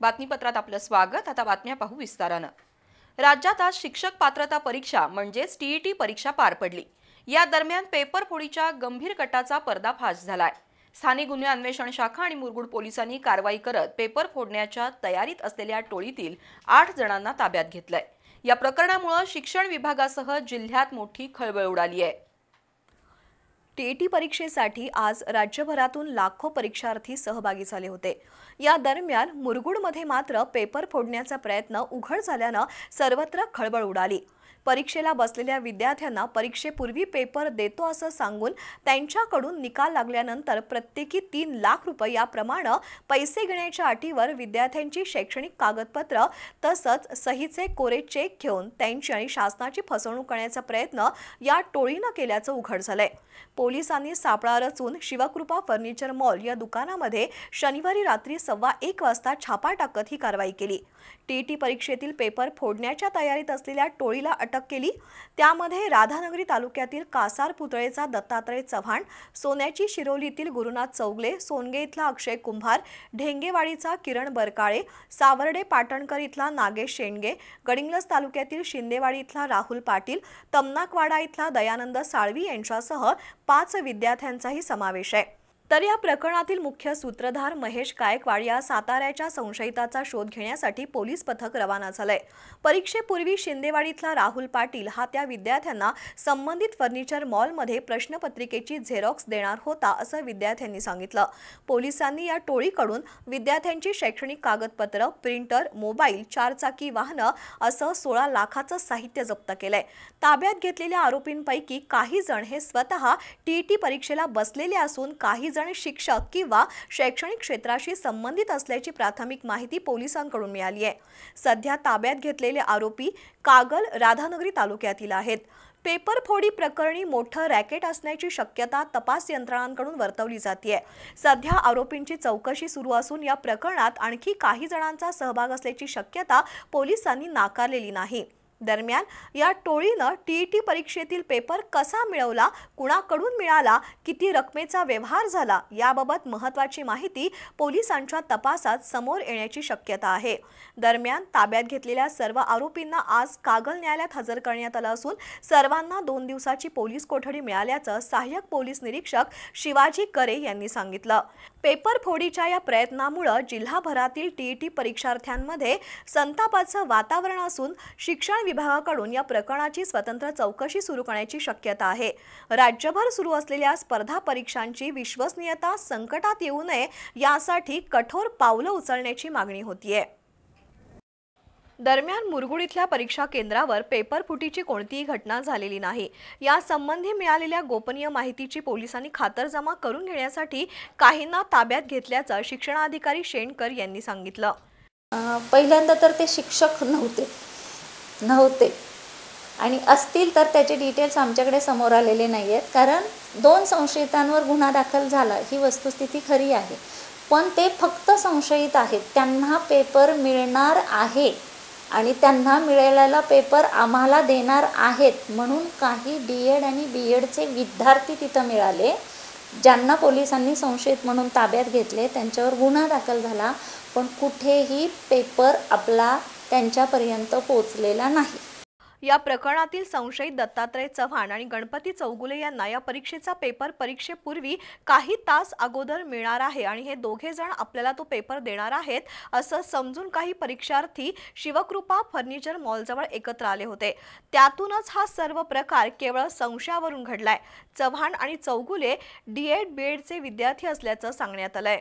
बातमीपत्रात आपलं स्वागत। आता बातम्या पाहू विस्तारानं। राज्यात आज शिक्षक पात्रता परीक्षा म्हणजेच टीईटी परीक्षा पार पडली। या दरम्यान पेपर फोडीच्या गंभीर कटाचा पर्दाफाश झालाय। स्थानिक गुन्हे अन्वेषण शाखा आणि मुरगुड पोलिसांनी कारवाई करत पेपर फोडण्याच्या तयारीत असलेल्या टोळीतील 8 जणांना ताब्यात घेतलंय। या प्रकरणामुळे शिक्षण विभागासह जिल्ह्यात मोठी खळबळ उडाली आहे। टीईटी परीक्षेसाठी आज राज्यभरातून लाखो परीक्षार्थी सहभागी झाले होते। या दरम्यान मुरगुडमध्ये मात्र पेपर फोडण्याचा प्रयत्न उघड झाल्याने सर्वत्र खळबळ उडाली। परीक्षेला बसलेल्या विद्यार्थ्यांना परीक्षेपूर्वी पेपर देतो असं सांगून त्यांच्याकडून निकाल लागल्यानंतर प्रत्येकी 3 लाख रुपये याप्रमाणे पैसे घेण्याच्या अटीवर विद्यार्थ्यांची शैक्षणिक कागदपत्र तसंच सहीचे कोरे चेक घेऊन त्यांची आणि शासनाची फसवणूक करण्याचा प्रयत्न या टोळीने केल्याचं उघड झालंय। पोलिसांनी सापळा रचून शिवकृपा फर्निचर मॉल या दुकानामध्ये शनिवारी रात्री 1:15 वाजता छापा टाकत ही कारवाई केली। टीईटी परीक्षेतील पेपर फोडण्याच्या तयारीत असलेल्या टोळीला अटक केली। त्यामध्ये राधानगरी तालुक्यातील कासार पुतळेचा दत्तात्रय चव्हाण, सोन्याची शिरोलीतील गुरुनाथ चौगले, सोनगे इथला अक्षय कुंभार, ढेंगेवाडीचा किरण बरकाळे, सावर्डे पाटणकर इथला नागेश शेंडगे, गडिंग्लज तालुक्यातील शिंदेवाडी इथला राहुल पाटील, तमनाकवाडा इथला दयानंद साळवी यांच्यासह 5 विद्यार्थ्यांचाही समावेश आहे। तर या प्रकरणातील मुख्य सूत्रधार महेश गायकवाड या साताऱ्याच्या संशयिताचा शोध घेण्यासाठी पोलीस पथक रवाना झालंय। परीक्षेपूर्वी शिंदेवाडीतला राहुल पाटील हा त्या विद्यार्थ्यांना संबंधित फर्निचर मॉलमध्ये प्रश्नपत्रिकेची झेरॉक्स देणार होता असं विद्यार्थ्यांनी सांगितलं। पोलिसांनी या टोळीकडून विद्यार्थ्यांची शैक्षणिक कागदपत्र, प्रिंटर, मोबाईल, 4 चाकी वाहनं असं 16 लाखाचं साहित्य जप्त केलंय। ताब्यात घेतलेल्या आरोपींपैकी काही जण हे स्वतः टीईटी परीक्षेला बसलेले असून काही जण शिक्षक किंवा शैक्षणिक क्षेत्राशी संबंधित असल्याची प्राथमिक माहिती पोलिसांकडून मिळाली आहे। सध्या ताब्यात घेतलेले आरोपी कागल, राधानगरी तालुक्यातील आहेत। पेपर फोडी प्रकरणी मोठं रॅकेट असण्याची शक्यता तपास यंत्रणांकडून वर्तवली जाते। सध्या आरोपींची चौकशी सुरू असून या प्रकरणात आणखी काही जणांचा सहभाग असल्याची शक्यता पोलिसांनी नाकारलेली नाही। दरम्यान या टोळीनं टीईटी परीक्षेतील पेपर कसा मिळवला, कुणाकडून मिळाला, किती रकमेचा व्यवहार झाला याबाबत महत्त्वाची माहिती पोलिसांच्या तपासात समोर येण्याची शक्यता आहे। दरम्यान ताब्यात घेतलेल्या सर्व आरोपींना आज कागल न्यायालयात हजर करण्यात आलं असून सर्वांना 2 दिवसाची पोलीस कोठडी मिळाल्याचं सहाय्यक पोलीस निरीक्षक शिवाजी करे यांनी सांगितलं। पेपर फोडीच्या या प्रयत्नामुळे जिल्हाभरातील टीईटी परीक्षार्थ्यांमध्ये संतापाचं वातावरण असून शिक्षण विभागाकडून या प्रकरणाची स्वतंत्र चौकशी सुरू करण्याची शक्यता आहे। राज्यभर सुरू असलेल्या स्पर्धा परीक्षांची विश्वसनीयता संकटात येऊ नये यासाठी कठोर पावलं उचलण्याची मागणी होतीये। दरम्यान मुरगुड इथल्या परीक्षा केंद्रावर पेपर फुटीची कोणतीही घटना झालेली नाही। या संबंधी मिळालेल्या गोपनीय माहितीची पोलिसांनी खातरजमा करून घेण्यासाठी काहींना ताब्यात घेतल्याचं शिक्षणाधिकारी शेंडकर यांनी सांगितलं। पहिल्यांदा तर ते शिक्षक नव्हते आणि असतील तर त्याचे डिटेल्स आमच्याकडे समोर आलेले नाहीयेत, कारण 2 संशयितांवर गुन्हा दाखल झाला ही वस्तुस्थिती खरी आहे, पण ते फक्त संशयित आहेत। त्यांना पेपर मिळणार आहे आणि त्यांना मिळालेला पेपर आम्हाला देणार आहेत म्हणून काही डीएड आणि बीएडचे विद्यार्थी तिथं मिळाले, ज्यांना पोलिसांनी संशयित म्हणून ताब्यात घेतले, त्यांच्यावर गुन्हा दाखल झाला, पण कुठेही पेपर आपला त्यांच्यापर्यंत पोहोचलेला नाही। या प्रकरणातील संशयित दत्तात्रय चव्हाण आणि गणपती चौगुले यांना या परीक्षेचा पेपर परीक्षेपूर्वी काही तास अगोदर मिळणार आहे आणि हे दोघे जण आपल्याला तो पेपर देणार आहेत असं समजून काही परीक्षार्थी शिवकृपा फर्निचर मॉलजवळ एकत्र आले होते। त्यातूनच हा सर्व प्रकार केवळ संशयावरून घडलाय। चव्हाण आणि चौगुले डीएड बीएडचे विद्यार्थी असल्याचं सांगण्यात आलंय।